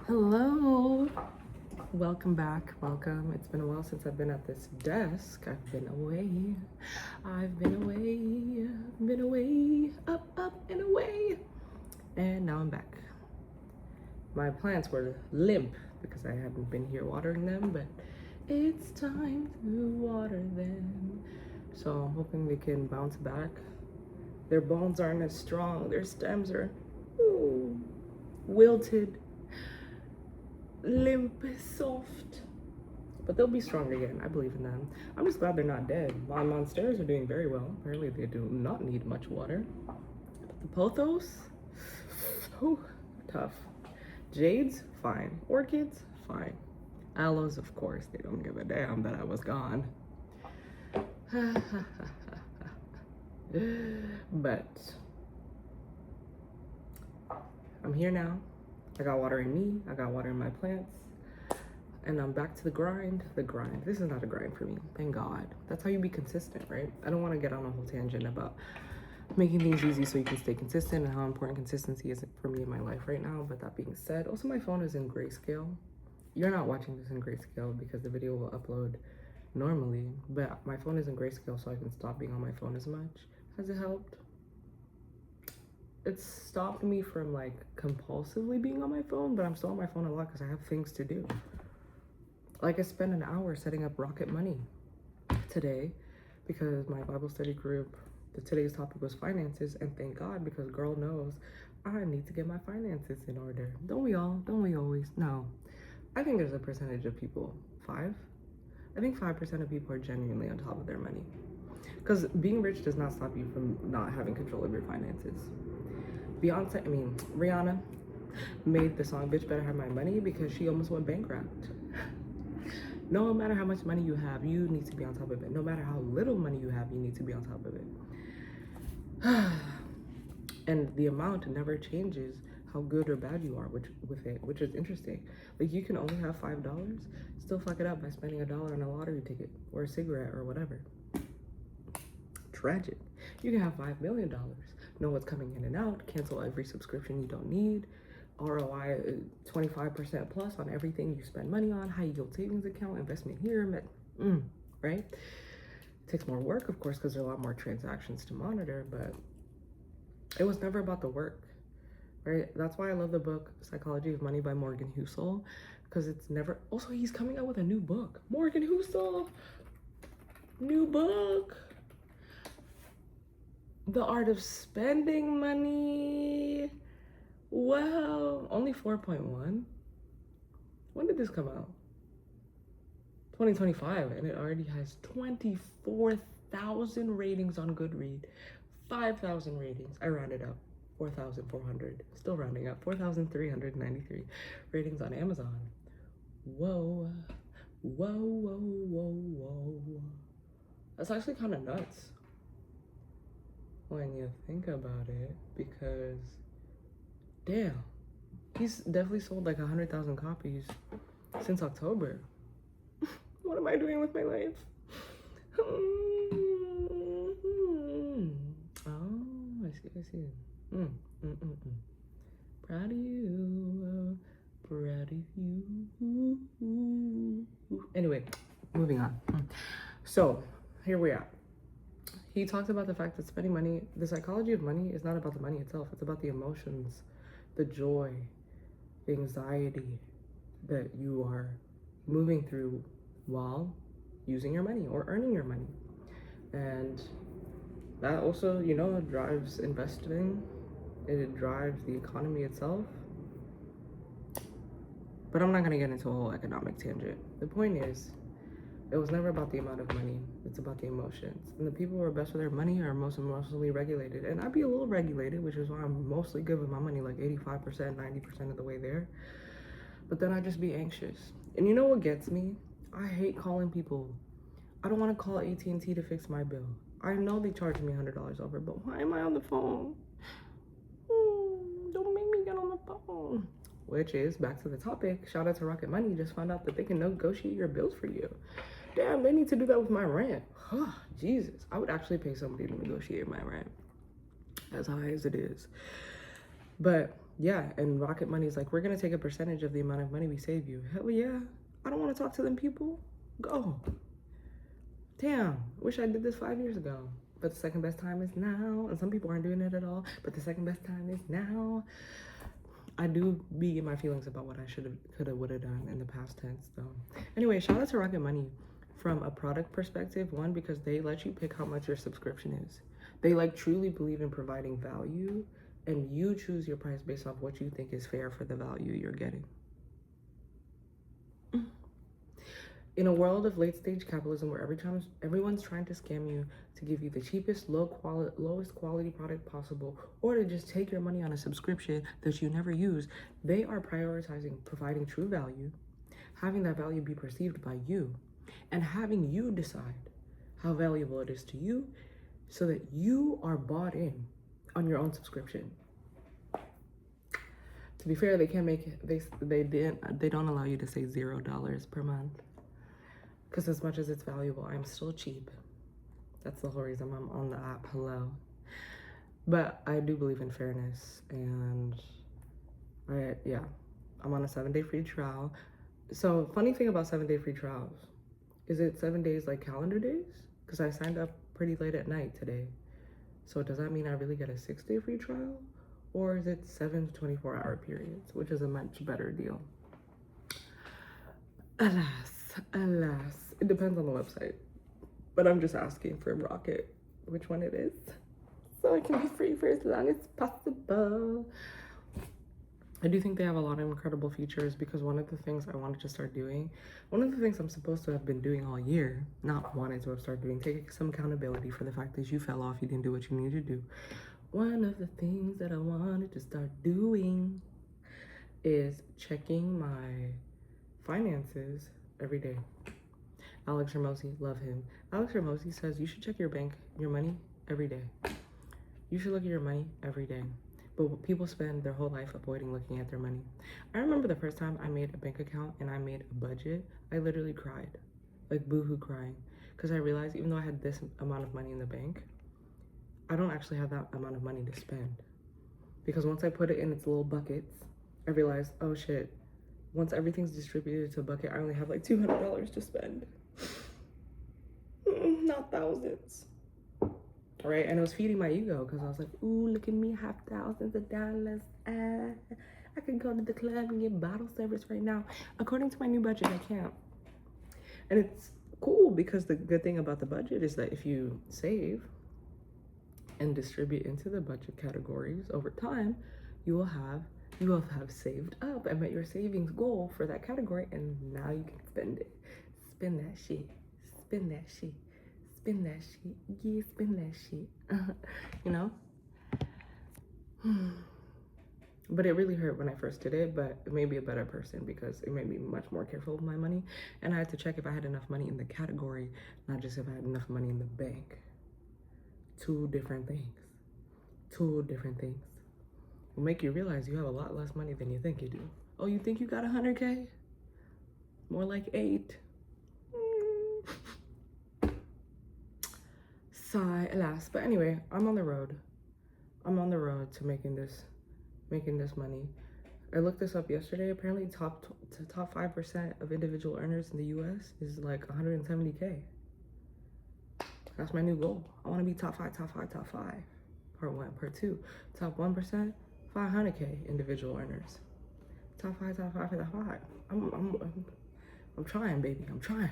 Hello, welcome back. Welcome. It's been a while since I've been at this desk. I've been away. Up and away. And now I'm back. My plants were limp because I hadn't been here watering them, but it's time to water them. So I'm hoping they can bounce back. Their bones aren't as strong. Their stems are wilted, limp, soft, but they'll be strong again. I believe in them. I'm just glad they're not dead. My monsters are doing very well. Apparently they do not need much water. But the pothos, tough. Jades, fine. Orchids, fine. Aloes, of course, they don't give a damn that I was gone. But I'm here now. I got water in me, I got water in my plants, and I'm back to the grind. This is not a grind for me, thank God. That's how you be consistent, right? I don't want to get on a whole tangent about making things easy so you can stay consistent and how important consistency is for me in my life right now. But that being said, also my phone is in grayscale. You're not watching this in grayscale because the video will upload normally, but my phone is in grayscale so I can stop being on my phone as much. Has it helped? It's stopped me from like compulsively being on my phone, but I'm still on my phone a lot because I have things to do. Like I spent an hour setting up RocketMoney today because my Bible study group, today's topic was finances, and thank God, because girl knows I need to get my finances in order. Don't we all? Don't we always? No. I think there's a percentage of people, 5? I think 5% of people are genuinely on top of their money. Because being rich does not stop you from not having control of your finances. Rihanna made the song Bitch Better Have My Money because she almost went bankrupt. No matter how much money you have, you need to be on top of it. No matter how little money you have, you need to be on top of it. And the amount never changes how good or bad you are with it, which is interesting. Like you can only have $5, still fuck it up by spending $1 on a lottery ticket or a cigarette or whatever. Tragic. You can have $5 million, know what's coming in and out, cancel every subscription you don't need, ROI 25% plus on everything you spend money on, high yield savings account, investment here, right? It takes more work, of course, because there are a lot more transactions to monitor, but it was never about the work, right? That's why I love the book Psychology of Money by Morgan Housel, because it's never, also he's coming out with a new book. Morgan Housel, new book. The Art of Spending Money. Wow, only 4.1. When did this come out? 2025, and it already has 24,000 ratings on Goodreads, 5,000 ratings. I rounded up, 4,400. Still rounding up, 4,393 ratings on Amazon. Whoa, whoa, whoa, whoa, whoa. That's actually kind of nuts when you think about it, because damn, he's definitely sold like 100,000 copies since October. What am I doing with my life? Oh, I see. Proud of you, proud of you. Anyway, moving on. So here we are. He talks about the fact that spending money, the psychology of money is not about the money itself. It's about the emotions, the joy, the anxiety that you are moving through while using your money or earning your money. And that also, drives investing. It drives the economy itself. But I'm not going to get into a whole economic tangent. The point is, it was never about the amount of money. It's about the emotions. And the people who are best with their money are most emotionally regulated. And I'd be a little regulated, which is why I'm mostly good with my money, like 85%, 90% of the way there. But then I'd just be anxious. And you know what gets me? I hate calling people. I don't want to call AT&T to fix my bill. I know they charge me $100 over, but why am I on the phone? Don't make me get on the phone. Which is, back to the topic, shout out to RocketMoney, just found out that they can negotiate your bills for you. Damn, they need to do that with my rent. Jesus, I would actually pay somebody to negotiate my rent, as high as it is. But Yeah, and RocketMoney is like, we're gonna take a percentage of the amount of money we save you. Hell yeah. I don't want to talk to them people. Go. Damn, wish I did this 5 years ago. But the second best time is now. And some people aren't doing it at all. But the second best time is now. I do be in my feelings about what I should have, could have, would have done in the past tense, though. Anyway, shout out to RocketMoney from a product perspective. One, because they let you pick how much your subscription is. They like truly believe in providing value, and you choose your price based off what you think is fair for the value you're getting. In a world of late-stage capitalism where everyone's trying to scam you to give you the cheapest, lowest quality product possible, or to just take your money on a subscription that you never use, they are prioritizing providing true value, having that value be perceived by you, and having you decide how valuable it is to you so that you are bought in on your own subscription. To be fair, they can't make it, they don't allow you to say $0 per month. Because as much as it's valuable, I'm still cheap. That's the whole reason I'm on the app. Hello. But I do believe in fairness, and I'm on a 7-day free trial. So funny thing about 7-day free trials, is it 7 days like calendar days? Because I signed up pretty late at night today. So does that mean I really get a 6-day free trial? Or is it 7 to 24-hour periods, which is a much better deal? Alas, it depends on the website. But I'm just asking for Rocket, which one it is, so I can be free for as long as possible. I do think they have a lot of incredible features, because one of the things I wanted to start doing, one of the things I'm supposed to have been doing all year, not wanted to have started doing, taking some accountability for the fact that you fell off, you didn't do what you needed to do. One of the things that I wanted to start doing is checking my finances every day. Alex Ramosi, love him. Alex Ramosi says you should check your money every day. You should look at your money every day. But people spend their whole life avoiding looking at their money. I remember the first time I made a bank account and I made a budget, I literally cried, like boohoo crying, because I realized even though I had this amount of money in the bank, I don't actually have that amount of money to spend. Because once I put it in its little buckets, I realized, oh shit, once everything's distributed to a bucket, I only have like $200 to spend. Not thousands. Right? And it was feeding my ego, because I was like, ooh, look at me, have thousands of dollars. I could go to the club and get bottle service right now. According to my new budget, I can't. And it's cool, because the good thing about the budget is that if you save and distribute into the budget categories over time, you will have saved up and met your savings goal for that category, and now you can spend it. Spend that shit. Spend that shit. Spend that shit. Yeah, spend that shit. You know? But it really hurt when I first did it, but it made me a better person, because it made me much more careful with my money. And I had to check if I had enough money in the category, not just if I had enough money in the bank. Two different things. Will make you realize you have a lot less money than you think you do. Oh, you think you got 100K? More like 8. Sigh, alas. But anyway, I'm on the road to making this money. I looked this up yesterday. Apparently top 5% of individual earners in the US is like 170K. That's my new goal. I want to be top 5. Part 1. Part 2, top 1%, 500K individual earners. Top 5. I'm trying, baby. I'm trying.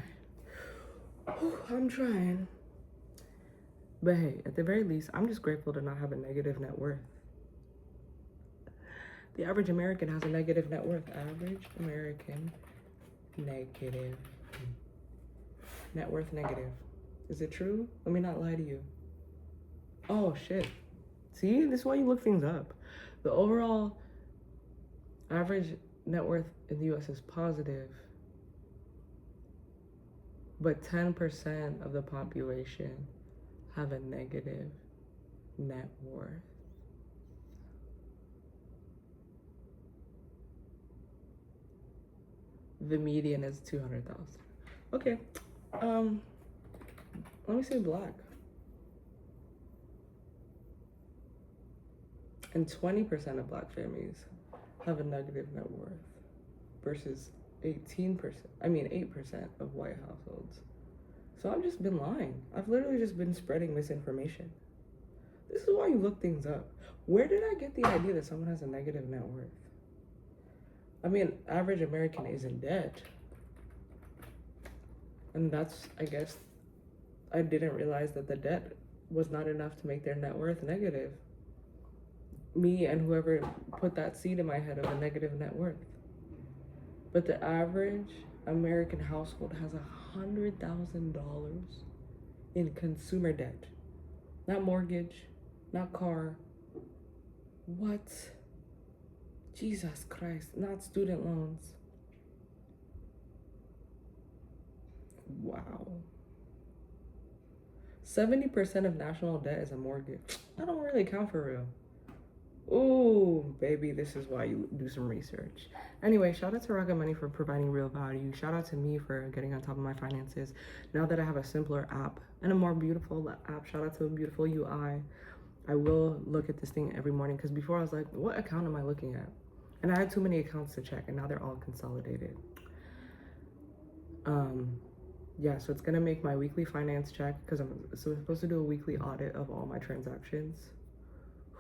But hey, at the very least, I'm just grateful to not have a negative net worth. The average American has a negative net worth. Average American, negative. Net worth negative. Is it true? Let me not lie to you. Oh, shit. See, this is why you look things up. The overall average net worth in the US is positive, but 10% of the population have a negative net worth. The median is 200,000. Okay. Let me say black. And 20% of black families have a negative net worth versus 8% of white households. So I've just been lying. I've literally just been spreading misinformation. This is why you look things up. Where did I get the idea that someone has a negative net worth? I mean, average American is in debt. And that's, I guess, I didn't realize that the debt was not enough to make their net worth negative. Me and whoever put that seed in my head of a negative net worth. But the average American household has $100,000 in consumer debt. Not mortgage, not car. What? Jesus Christ, not student loans. Wow. 70% of national debt is a mortgage. That don't really count for real. Ooh, baby, this is why you do some research. Anyway, shout out to RocketMoney for providing real value. Shout out to me for getting on top of my finances. Now that I have a simpler app and a more beautiful app, shout out to a beautiful UI. I will look at this thing every morning because before I was like, what account am I looking at? And I had too many accounts to check and now they're all consolidated. Yeah, so it's gonna make my weekly finance check because I'm supposed to do a weekly audit of all my transactions.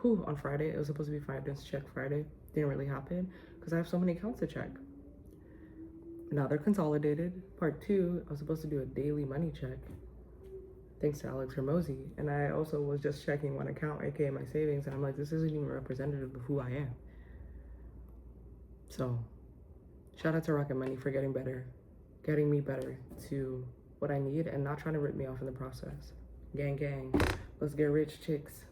On Friday, it was supposed to be finance check Friday. Didn't really happen because I have so many accounts to check. Now they're consolidated. Part 2, I was supposed to do a daily money check. Thanks to Alex Hermosi. And I also was just checking one account, aka my savings, and I'm like, this isn't even representative of who I am. So, shout out to RocketMoney for getting me better to what I need and not trying to rip me off in the process. Gang, gang, let's get rich, chicks.